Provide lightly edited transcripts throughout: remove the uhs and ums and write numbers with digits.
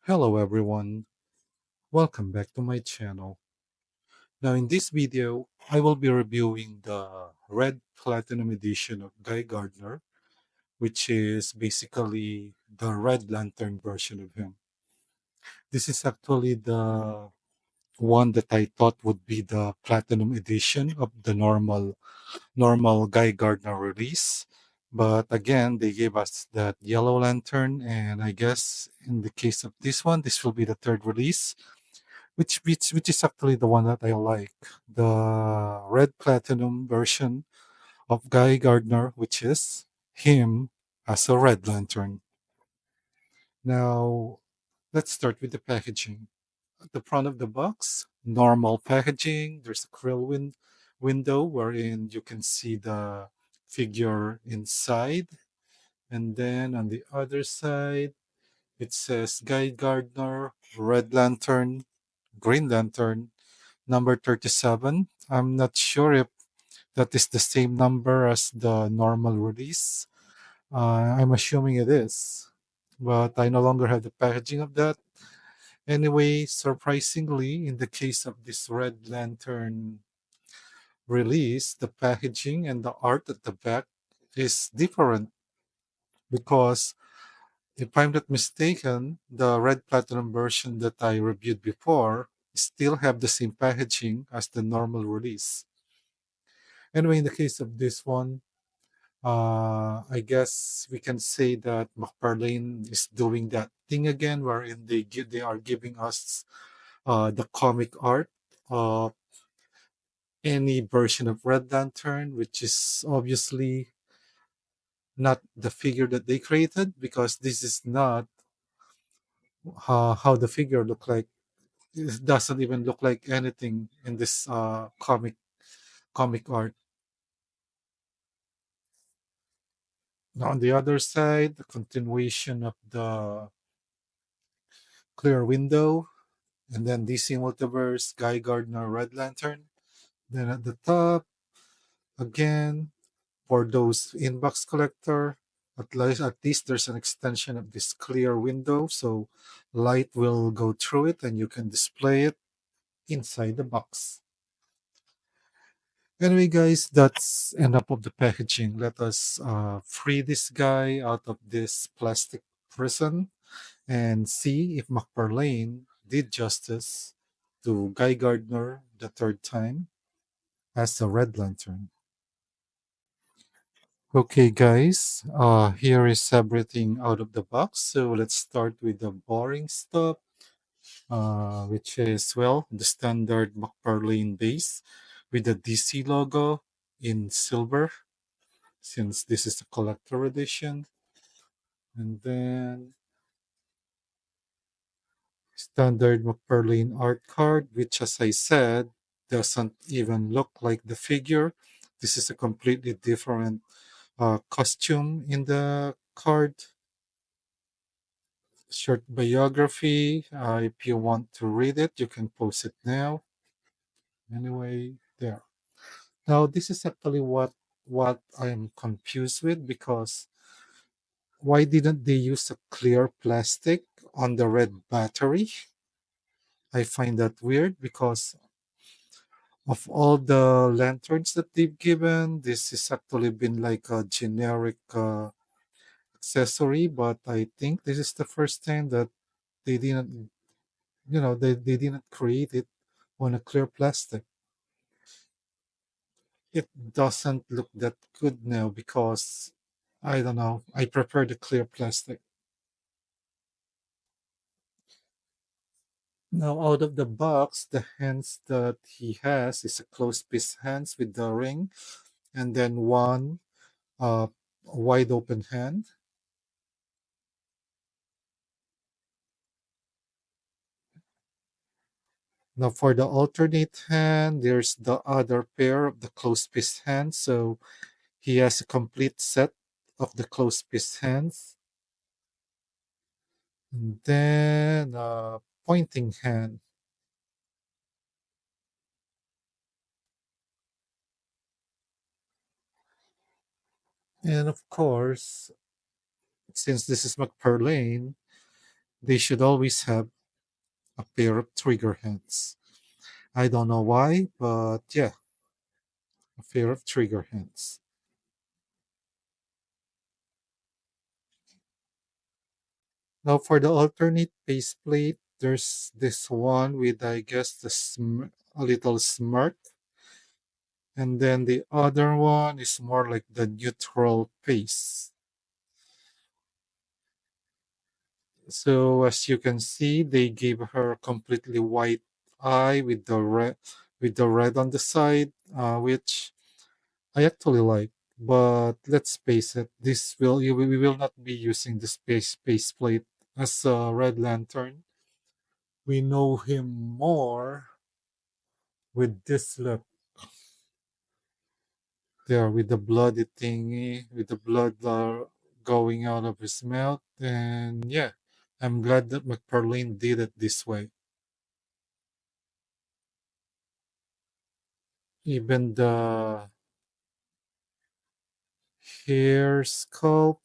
Hello everyone, welcome back to my channel. Now in this video, I will be reviewing the Red Platinum Edition of Guy Gardner, which is basically the Red Lantern version of him. This is actually the one that I thought would be the Platinum Edition of the normal Guy Gardner release. But again, they gave us that Yellow Lantern, and I guess in the case of this one, this will be the third release. Which is actually the one that I like, the red platinum version of Guy Gardner, which is him as a Red Lantern. Now, let's start with the packaging. At the front of the box, normal packaging. There's a window wherein you can see the figure inside, and then on the other side, it says Guy Gardner, Red Lantern, Green Lantern, number 37. I'm not sure if that is the same number as the normal release. I'm assuming it is, but I no longer have the packaging of that. Anyway, surprisingly, in the case of this Red Lantern release, the packaging and the art at the back is different because if I'm not mistaken, the Red Platinum version that I reviewed before still have the same packaging as the normal release. Anyway, in the case of this one, I guess we can say that McFarlane is doing that thing again, wherein they are giving us the comic art of any version of Red Lantern, which is obviously not the figure that they created because this is not how the figure look like. It doesn't even look like anything in this comic art. Now, on the other side, the continuation of the clear window, and then DC Multiverse, Guy Gardner, Red Lantern. Then at the top, again, for those inbox collector, at least there's an extension of this clear window, so light will go through it and you can display it inside the box. Anyway, guys, that's enough of the packaging. Let us free this guy out of this plastic prison and see if McFarlane did justice to Guy Gardner the third time as a Red Lantern. Okay, guys, here is everything out of the box. So let's start with the boring stuff, which is, well, the standard McFarlane base with the DC logo in silver, since this is a collector edition. And then standard McFarlane art card, which, as I said, doesn't even look like the figure. This is a completely different costume in the card. Short biography. If you want to read it, you can post it now. Anyway, there. Now, this is actually what I'm confused with, because why didn't they use a clear plastic on the red battery? I find that weird because of all the lanterns that they've given, this has actually been like a generic accessory, but I think this is the first time that they didn't, they didn't create it on a clear plastic. It doesn't look that good now because I don't know, I prefer the clear plastic. Now, out of the box, the hands that he has is a closed fist hands with the ring, and then one uh, wide open hand. Now, for the alternate hand, there's the other pair of the closed fist hands. So he has a complete set of the closed fist hands. And then pointing hand. And of course, since this is McFarlane, They should always have a pair of trigger hands. I don't know why, but yeah, a pair of trigger hands. Now for the alternate faceplate, there's this one with I guess a little smirk, and then the other one is more like the neutral face. So as you can see, they gave her a completely white eye with the red on the side, which I actually like. But let's face it, we will not be using the space plate as a Red Lantern. We know him more with this look there, with the bloody thingy, with the blood going out of his mouth, and yeah, I'm glad that McFarlane did it this way. Even the hair sculpt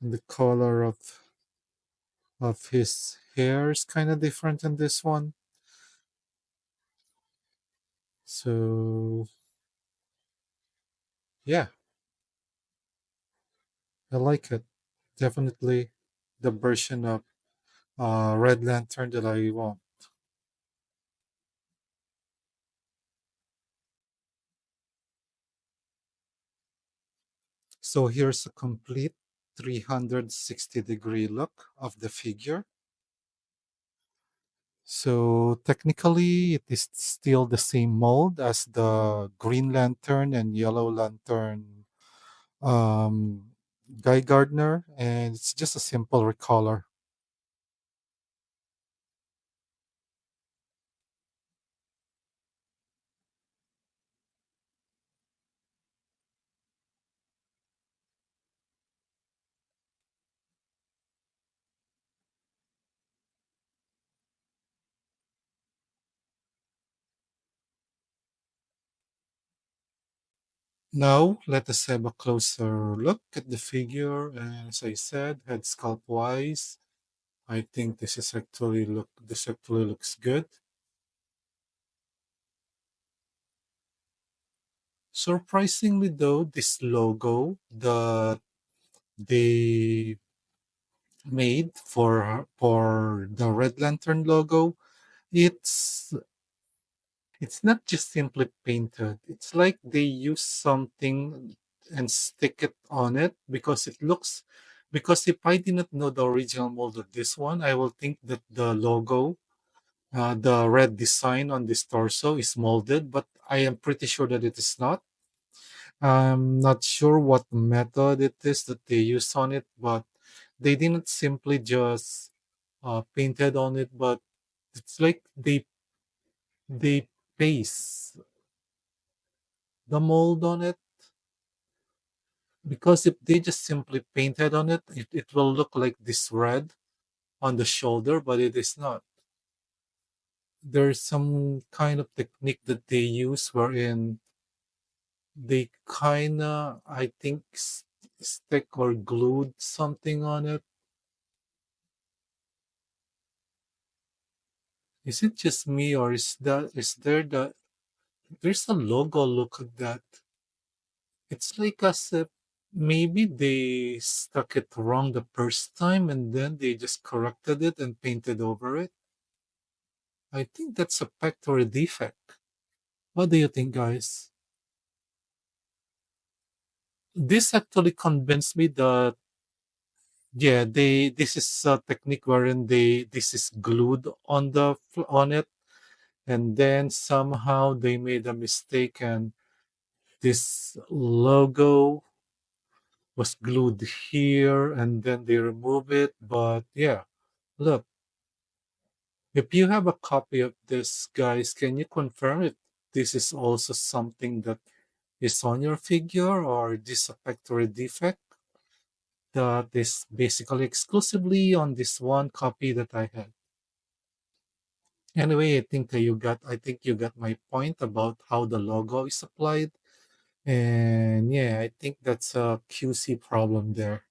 and the color of his hair is kind of different in this one. So yeah, I like it. Definitely the version of Red Lantern that I want. So here's a complete 360-degree look of the figure. So technically, it is still the same mold as the Green Lantern and Yellow Lantern um, Guy Gardner, and it's just a simple recolor. Now, let us have a closer look at the figure. And as I said, head sculpt wise, I think this actually looks good. Surprisingly though, this logo that they made for the Red Lantern logo, it's it's not just simply painted. It's like they use something and stick it on it because it looks because if I didn't know the original mold of this one, I will think that the logo, the red design on this torso is molded, but I am pretty sure that it is not. I'm not sure what method it is that they use on it, but they didn't simply just painted on it, but it's like they paste the mold on it because if they just simply painted on it, it will look like this red on the shoulder, but it is not. There's some kind of technique that they use wherein they kind of, I think, stick or glued something on it. Is it just me, or is there there's a logo? Look at that. It's like as if maybe they stuck it wrong the first time and then they just corrected it and painted over it. I think that's a factory defect. What do you think, guys? This actually convinced me that yeah, they this is a technique wherein this is glued on on it, and then somehow they made a mistake and this logo was glued here and then they remove it. But yeah, look, if you have a copy of this, guys, can you confirm if this is also something that is on your figure or this a factory defect that is basically exclusively on this one copy that I had? Anyway, I think you got my point about how the logo is applied. And yeah, I think that's a QC problem there.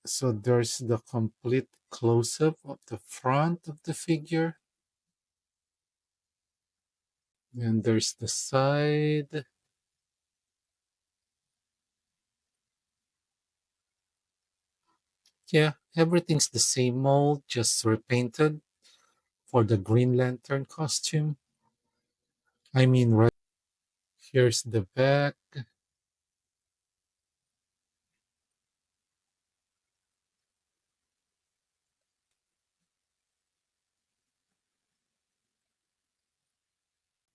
So there's the complete close up of the front of the figure, and there's the side. Yeah, everything's the same mold, just repainted for the Green Lantern costume. I mean, right here's the back.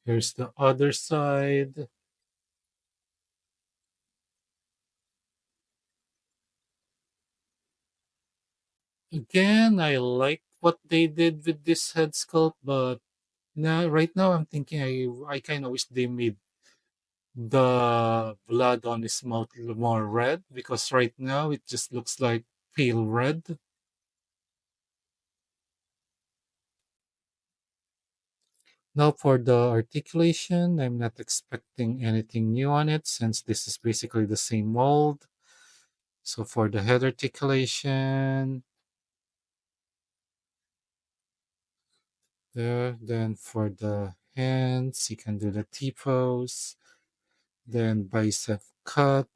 Here's the other side. Again, I like what they did with this head sculpt, but now right now I'm thinking I kind of wish they made the blood on his mouth a little more red because right now it just looks like pale red. Now for the articulation, I'm not expecting anything new on it since this is basically the same mold. So for the head articulation, there, then for the hands, you can do the T pose, then bicep cut,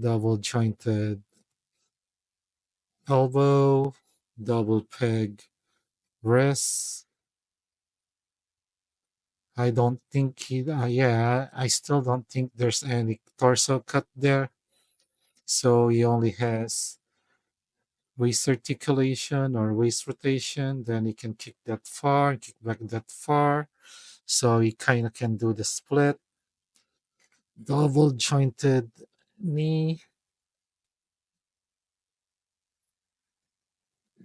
double jointed elbow, double peg wrist. I don't think yeah, I still don't think there's any torso cut there. So he only has waist articulation or waist rotation. Then he can kick that far, kick back that far. So he kind of can do the split, double jointed knee.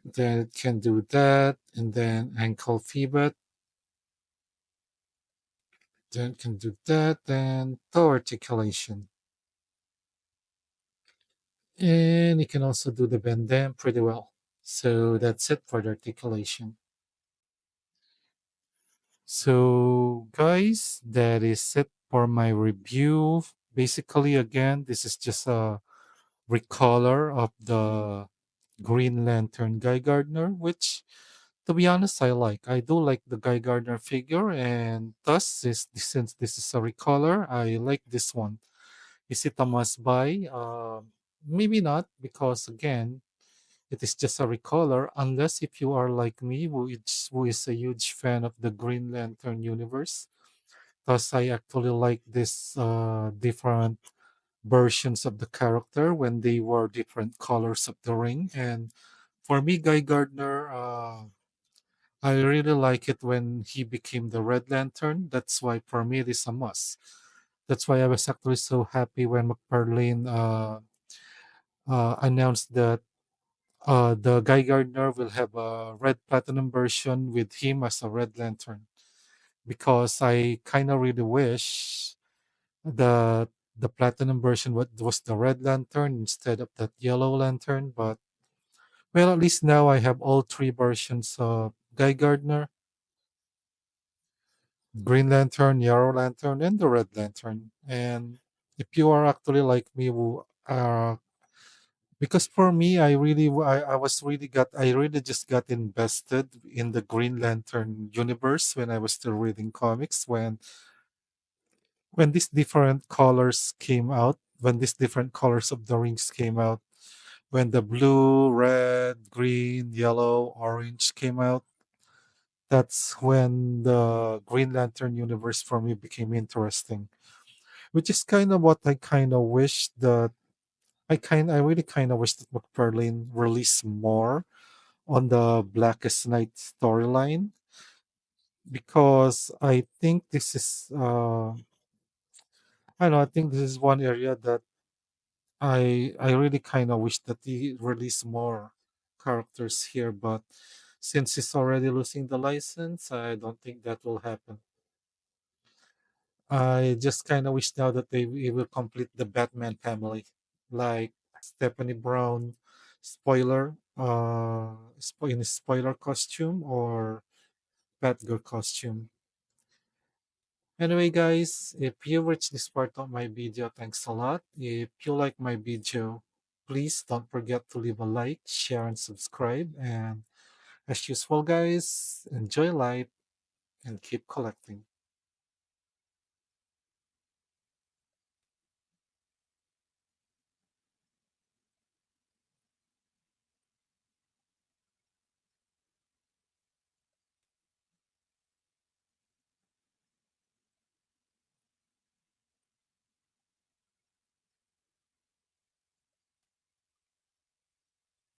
Then it can do that, and then ankle pivot. Then it can do that, then toe articulation. And you can also do the bend down pretty well. So that's it for the articulation. So, guys, that is it for my review. Basically, again, this is just a recolor of the Green Lantern Guy Gardner, which, to be honest, I like. I do like the Guy Gardner figure, and thus, since this is a recolor, I like this one. Is it a must buy? Maybe not, because again, it is just a recolor, unless if you are like me, who is a huge fan of the Green Lantern universe. Thus, I actually like this different versions of the character when they wore different colors of the ring. And for me, Guy Gardner, I really like it when he became the Red Lantern. That's why for me it is a must. That's why I was actually so happy when McFarlane announced that the Guy Gardner will have a red platinum version with him as a Red Lantern. Because I kind of really wish the the platinum version was the Red Lantern instead of that Yellow Lantern. But well, at least now I have all three versions of Guy Gardner: Green Lantern, Yellow Lantern, and the Red Lantern. And if you are actually like me, who because for me, I really just got invested in the Green Lantern universe when I was still reading comics. When these different colors came out, when these different colors of the rings came out, when the blue, red, green, yellow, orange came out, that's when the Green Lantern universe for me became interesting. Which is kind of what I kind of wish that I really kind of wish that McFarlane released more on the Blackest Night storyline because I think this is I don't know, I think this is one area that I really kind of wish that he released more characters here, but since he's already losing the license, I don't think that will happen. I just kind of wish now that he will complete the Batman family, like Stephanie Brown, in his spoiler costume or Batgirl costume. Anyway, guys, if you reached this part of my video, thanks a lot. If you like my video, Please don't forget to leave a like, share, and subscribe. And as usual, guys, enjoy life and keep collecting.